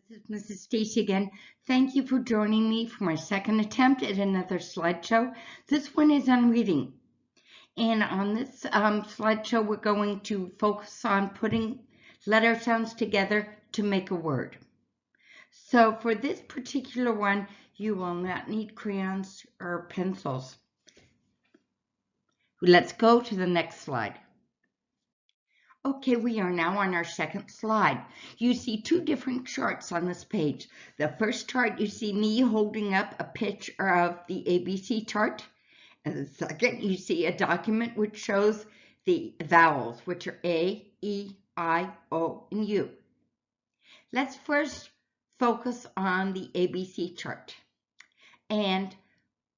This is Mrs. Stacy again. Thank you for joining me for my second attempt at another slideshow. This one is on reading. And on this slideshow, we're going to focus on putting letter sounds together to make a word. So for this particular one, you will not need crayons or pencils. Let's go to the next slide. Okay, we are now on our second slide. You see two different charts on this page. The first chart, you see me holding up a picture of the ABC chart. And the second, you see a document which shows the vowels, which are A, E, I, O, and U. Let's first focus on the ABC chart. And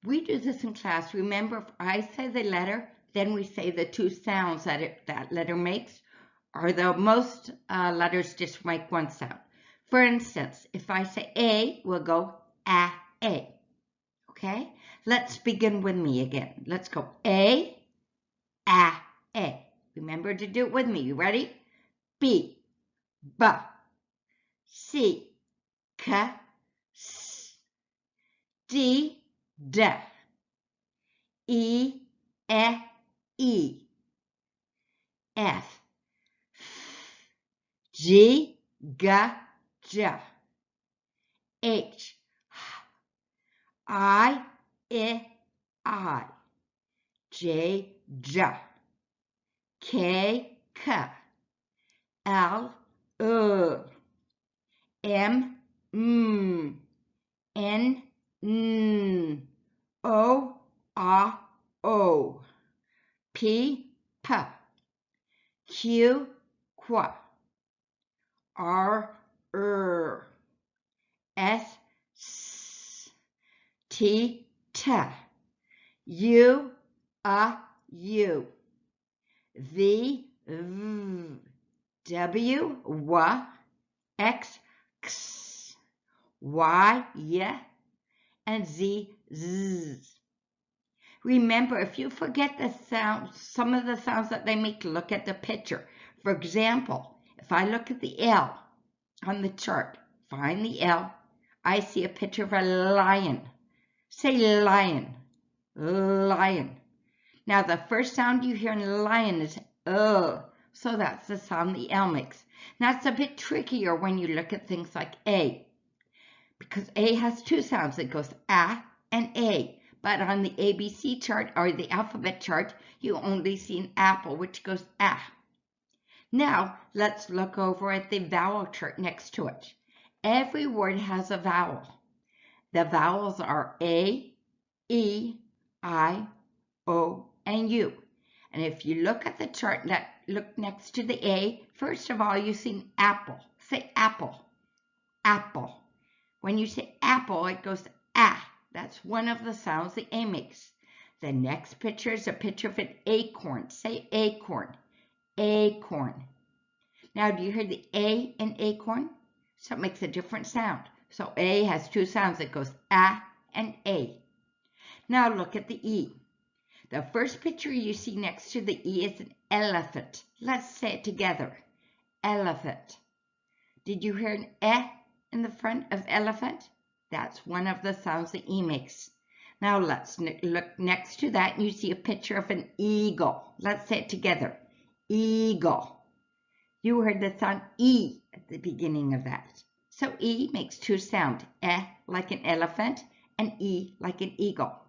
we do this in class. Remember, if I say the letter, then we say the two sounds that that letter makes. Or the most letters just make one sound. For instance, if I say A, we'll go A. Okay? Let's begin with me again. Let's go A. Remember to do it with me. You ready? B, B, C, K, S, D, D, E, E, F, G, G, J, H, I, J, J, K, K, L, M, N, O, P, Q, R, S, T, U, V, W, X, Y, and Z. Remember, if you forget the sounds, some of the sounds that they make, look at the picture. For example, if I look at the L on the chart, find the L, I see a picture of a lion. Say lion, lion. Now the first sound you hear in lion is so that's the sound the L makes. Now it's a bit trickier when you look at things like A, because A has two sounds. It goes A and A. But on the ABC chart or the alphabet chart, you only see an apple, which goes A. Now, let's look over at the vowel chart next to it. Every word has a vowel. The vowels are A, E, I, O, and U. And if you look at the chart, look next to the A, first of all, you see an apple. Say apple, apple. When you say apple, it goes A. That's one of the sounds the A makes. The next picture is a picture of an acorn. Say acorn, acorn. Now, do you hear the A in acorn? So it makes a different sound. So A has two sounds. It goes A and A. Now look at the E. The first picture you see next to the E is an elephant. Let's say it together. Elephant. Did you hear an E in the front of elephant? That's one of the sounds the E makes. Now let's look next to that and you see a picture of an eagle. Let's say it together. Eagle. You heard the sound E at the beginning of that. So E makes two sounds. E like an elephant and E like an eagle.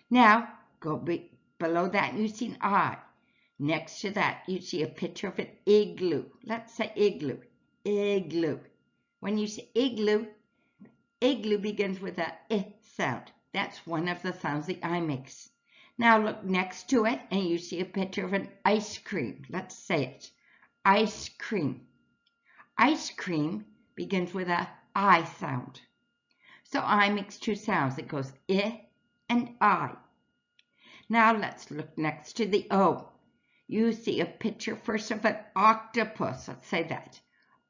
Now go below that and you see an I. Next to that you see a picture of an igloo. Let's say igloo. Igloo. When you say igloo, igloo begins with a I sound. That's one of the sounds the I makes. Now look next to it and you see a picture of an ice cream. Let's say it. Ice cream. Ice cream begins with a I sound. So I makes two sounds. It goes I and I. Now let's look next to the O. You see a picture first of an octopus. Let's say that.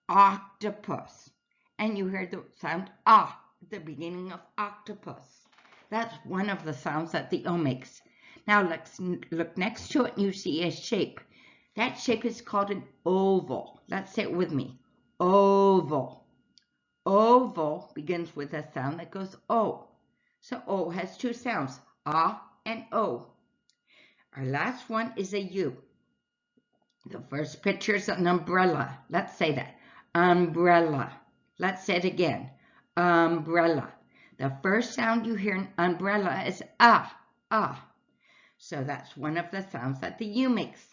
Octopus. And you hear the sound ah at the beginning of octopus. That's one of the sounds that the O makes. Now let's look next to it and you see a shape. That shape is called an oval. Let's say it with me. Oval. Oval begins with a sound that goes O. So O has two sounds, ah and O. Our last one is a U. The first picture is an umbrella. Let's say that. Umbrella. Let's say it again. Umbrella. The first sound you hear in umbrella is ah, ah. So that's one of the sounds that the U makes.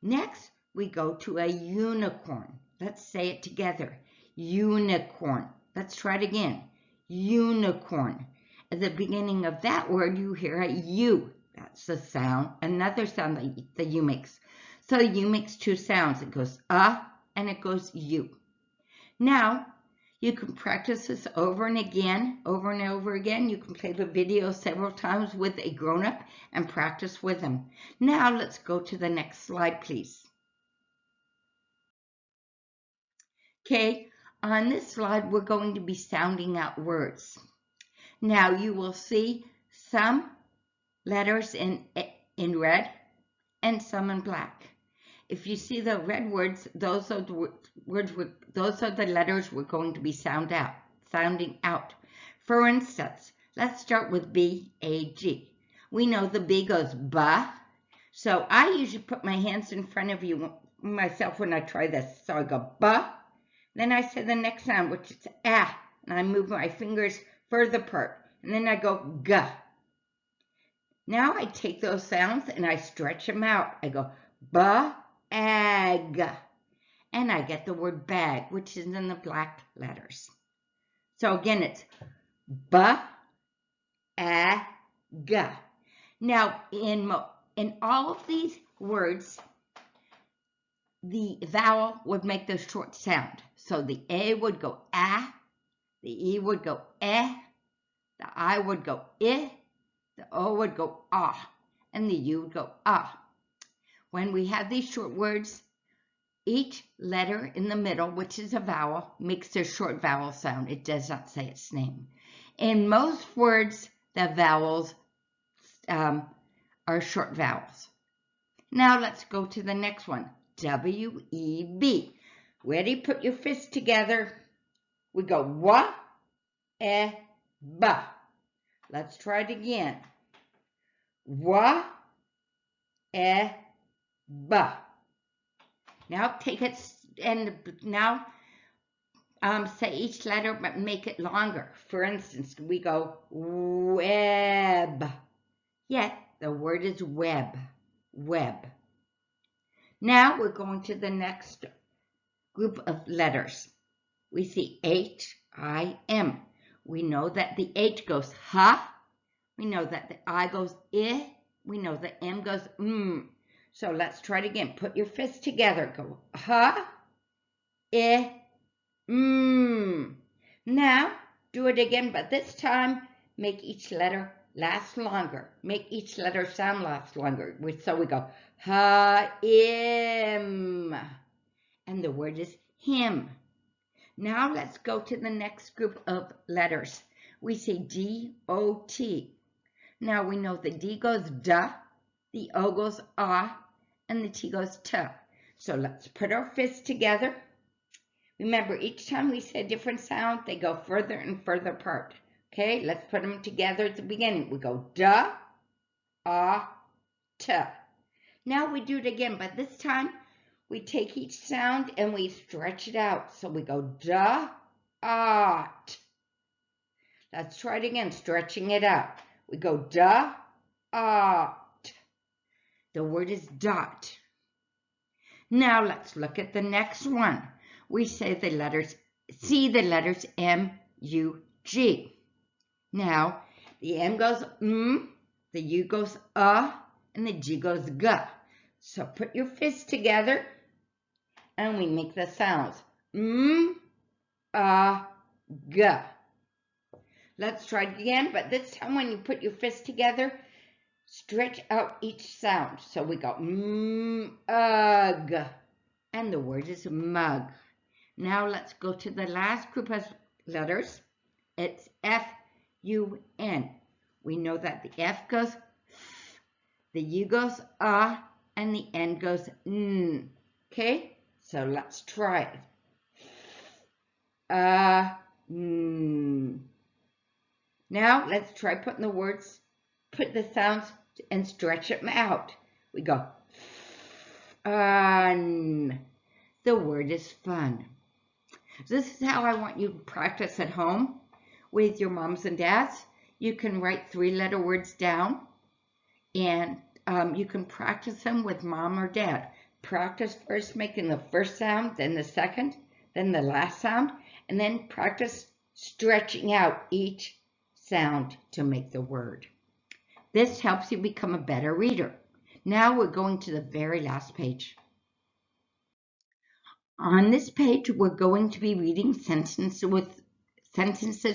Next, we go to a unicorn. Let's say it together. Unicorn. Let's try it again. Unicorn. At the beginning of that word, you hear a U. That's the sound, another sound that the U makes. So U makes two sounds. It goes and it goes U. Now, you can practice this over and over again. You can play the video several times with a grown-up and practice with them. Now, let's go to the next slide, please. Okay, on this slide, we're going to be sounding out words. Now, you will see some letters in red and some in black. If you see the red words, those are the letters we're going to be sounding out. For instance, let's start with B-A-G. We know the B goes ba, so I usually put my hands in front of myself when I try this. So I go ba, then I say the next sound, which is ah, and I move my fingers further apart, and then I go ga. Now I take those sounds and I stretch them out. I go ba-ag, and I get the word bag, which is in the black letters. So again, it's ba-a-ga. Now, in all of these words, the vowel would make the short sound. So the A would go ah, the E would go eh, the I would go I, the O would go ah, and the U would go ah. When we have these short words, each letter in the middle, which is a vowel, makes a short vowel sound. It does not say its name. In most words, the vowels are short vowels. Now let's go to the next one. W-E-B. Ready? Put your fists together. We go wa-e-ba. Let's try it again. Wa-e-ba. Now take it and now say each letter but make it longer. For instance, we go web. Yet the word is web. Web. Now we're going to the next group of letters. We see H-I-M. We know that the H goes ha. We know that the I goes I. We know the M goes m. So let's try it again. Put your fists together. Go ha, I, m. Now do it again, but this time make each letter last longer. Make each letter sound last longer. So we go ha-im. And the word is him. Now let's go to the next group of letters. We see D-O-T. Now we know the D goes da, the O goes ah, and the T goes ta. So let's put our fists together. Remember, each time we say a different sound, they go further and further apart. Okay, let's put them together at the beginning. We go da, ah, ta. Now we do it again, but this time we take each sound and we stretch it out. So we go da, ah, t. Let's try it again, stretching it out. We go da, ah, t. The word is dot. Now let's look at the next one. We see the letters M-U-G. Now, the M goes m, the U goes and the G goes g. So put your fists together and we make the sounds m, g. Let's try it again, but this time when you put your fists together, stretch out each sound. So we go m-ug, and the word is mug. Now let's go to the last group of letters. It's F-U-N. We know that the F goes f, the U goes and the N goes n. Okay, so let's try it. Now let's try putting the words, put the sounds and stretch them out. We go fun. The word is fun. This is how I want you to practice at home with your moms and dads. You can write 3-letter words down, and you can practice them with mom or dad. Practice first making the first sound, then the second, then the last sound, and then practice stretching out each sound to make the word. This helps you become a better reader. Now we're going to the very last page. On this page, we're going to be reading sentences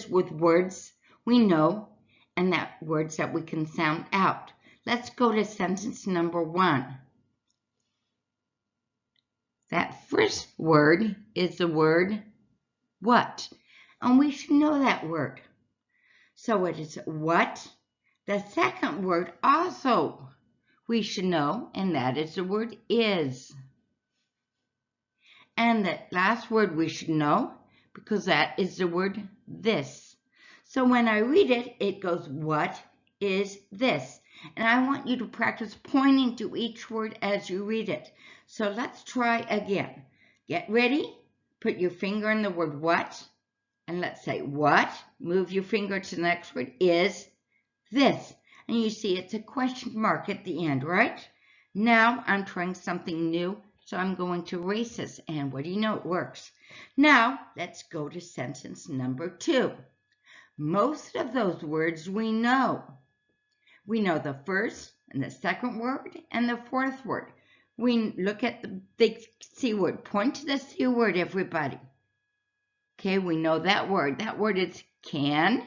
with words we know and words that we can sound out. Let's go to sentence number 1. That first word is the word what, and we should know that word. So it is what. The second word also we should know, and that is the word is. And the last word we should know, because that is the word this. So when I read it, it goes, what is this? And I want you to practice pointing to each word as you read it. So let's try again. Get ready. Put your finger in the word what. And let's say what. Move your finger to the next word, is this. And you see it's a question mark at the end, right? Now I'm trying something new. So I'm going to erase this, and what do you know? It works. Now, let's go to sentence number 2. Most of those words we know. We know the first and the second word and the fourth word. We look at the big C word. Point to the C word, everybody. Okay, we know that word. That word is can.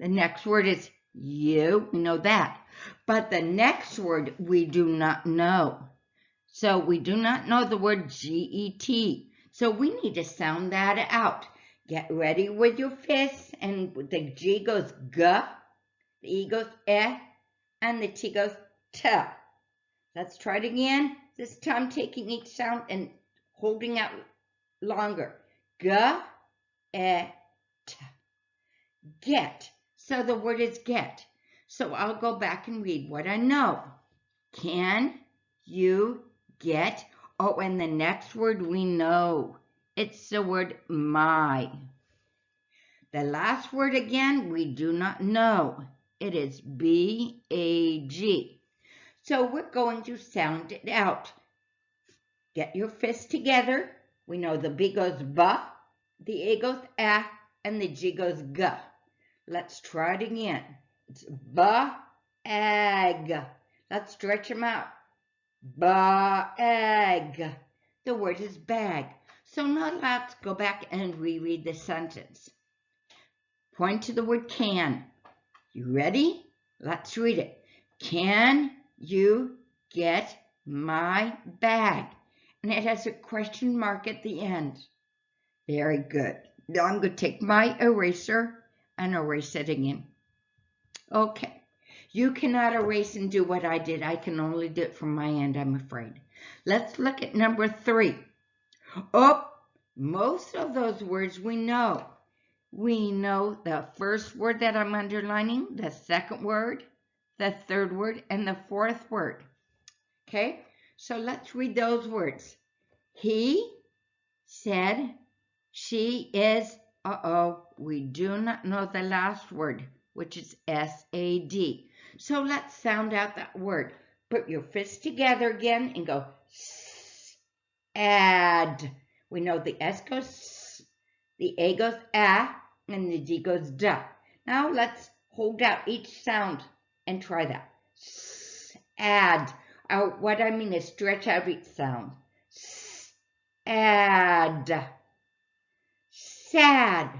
The next word is you. We know that. But the next word we do not know. So we do not know the word G-E-T. So we need to sound that out. Get ready with your fists, and the G goes G, the E goes E, and the T goes T. Let's try it again. This time taking each sound and holding out longer. G, E, T. Get. So the word is get. So I'll go back and read what I know. Can you get? Oh, and the next word we know. It's the word my. The last word again, we do not know. It is B-A-G. So we're going to sound it out. Get your fists together. We know the B goes ba, the A goes a, and the G goes g. Let's try it again. It's ba-ag. Let's stretch them out. Bag. The word is bag. So now let's go back and reread the sentence. Point to the word can. You ready? Let's read it. Can you get my bag? And it has a question mark at the end. Very good. Now I'm going to take my eraser and erase it again. Okay. You cannot erase and do what I did. I can only do it from my end, I'm afraid. Let's look at number 3. Oh, most of those words we know. We know the first word that I'm underlining, the second word, the third word, and the fourth word. Okay, so let's read those words. He said she is, we do not know the last word, which is S-A-D. So let's sound out that word. Put your fists together again and go add. We know the S goes S, the A goes A, and the D goes D. Now let's hold out each sound and try that. Add. What I mean is stretch out each sound. Add. Sad.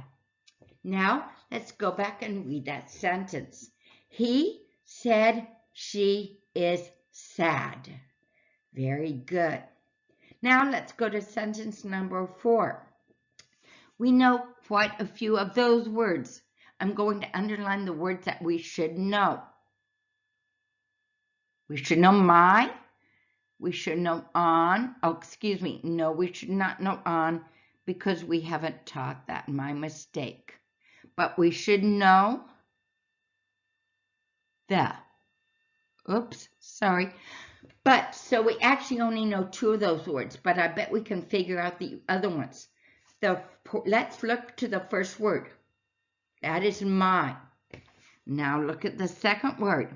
Now let's go back and read that sentence. He said she is sad. Very good. Now let's go to sentence number 4. We know quite a few of those words. I'm going to underline the words that we should know. We should know my. We should know on. Oh, excuse me. No, we should not know on because we haven't taught that. My mistake. But we should know the. Oops, sorry. But so we actually only know 2 of those words, but I bet we can figure out the other ones. Let's look to the first word. That is my. Now look at the second word.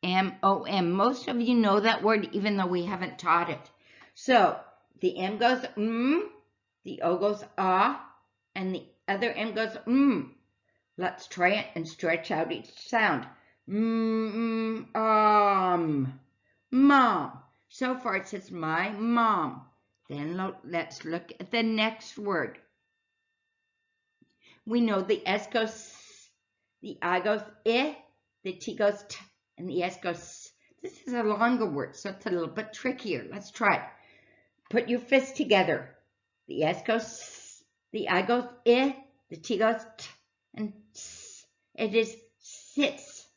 M-O-M. Most of you know that word even though we haven't taught it. So the M goes the O goes ah, and the other M goes Let's try it and stretch out each sound. Mom. So far it says my mom. Then let's look at the next word. We know the S goes S, the I goes I, the T goes T, and the S goes S. This is a longer word, so it's a little bit trickier. Let's try it. Put your fists together. The S goes S, the I goes I, the T goes T, and S. It is sits.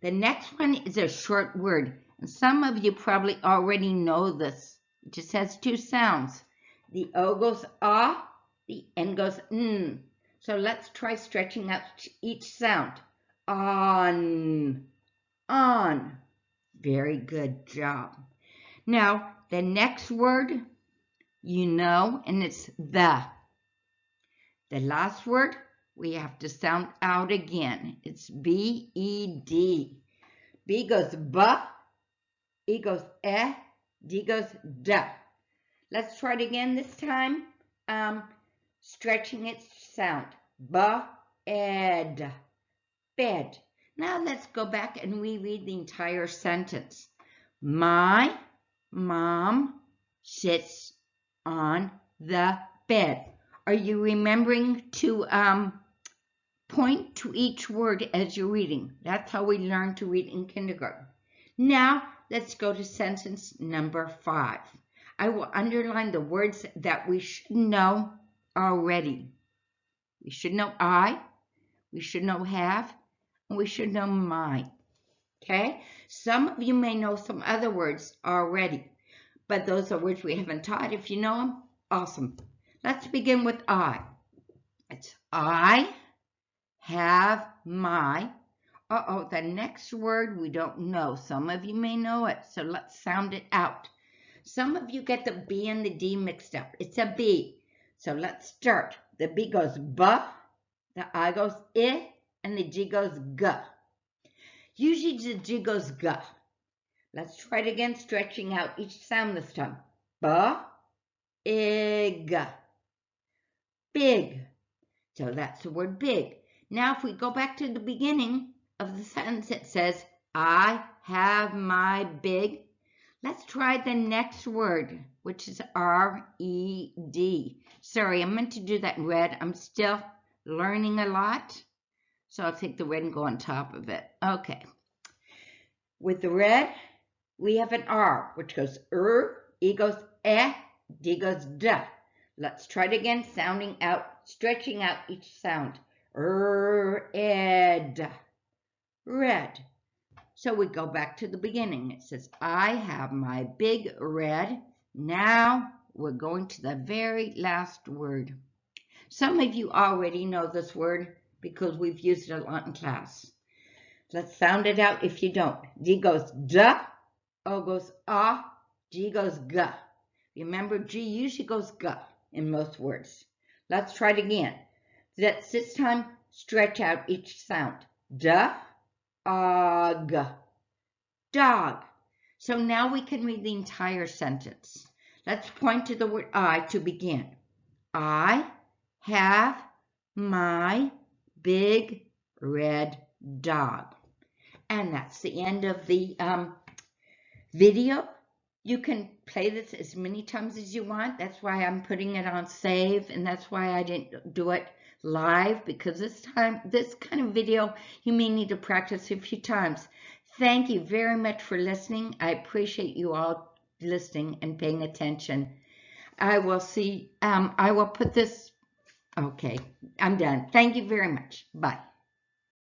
The next one is a short word, and some of you probably already know this. It just has 2 sounds. The O goes ah, the N goes n. So let's try stretching out each sound. On. Very good job. Now, the next word, you know, and it's the. The last word, we have to sound out again. It's B-E-D. B goes B, E goes E, D goes D. Let's try it again this time. Stretching its sound. B-ed. Bed. Now let's go back and reread the entire sentence. My mom sits on the bed. Are you remembering to point to each word as you're reading? That's how we learn to read in kindergarten. Now let's go to sentence number 5. I will underline the words that we should know already. We should know I, we should know have, and we should know my. Okay? Some of you may know some other words already, but those are words we haven't taught. If you know them, awesome. Let's begin with I. It's I have my. The next word we don't know. Some of you may know it, so let's sound it out. Some of you get the B and the D mixed up. It's a B. So let's start. The B goes B, the I goes I, and the G goes G. Usually the G goes G. Let's try it again, stretching out each sound this time. B-ig. Big. So that's the word big. Now if we go back to the beginning of the sentence, it says, I have my big. Let's try the next word, which is R-E-D. Sorry, I meant to do that in red. I'm still learning a lot. So I'll take the red and go on top of it. Okay. With the red, we have an R, which goes E goes D goes D. Let's try it again, sounding out, stretching out each sound. Ed. Red. So we go back to the beginning. It says, I have my big red. Now we're going to the very last word. Some of you already know this word because we've used it a lot in class. Let's sound it out if you don't. D goes D, O goes A, G goes G. Remember, G usually goes G in most words. Let's try it again. This time, stretch out each sound. D, A, G. Dog. So now we can read the entire sentence. Let's point to the word I to begin. I have my big red dog. And that's the end of the video. You can play this as many times as you want. That's why I'm putting it on save, and that's why I didn't do it live, because this kind of video, you may need to practice a few times. Thank you very much for listening. I appreciate you all listening and paying attention. I will put this, okay, I'm done. Thank you very much. Bye.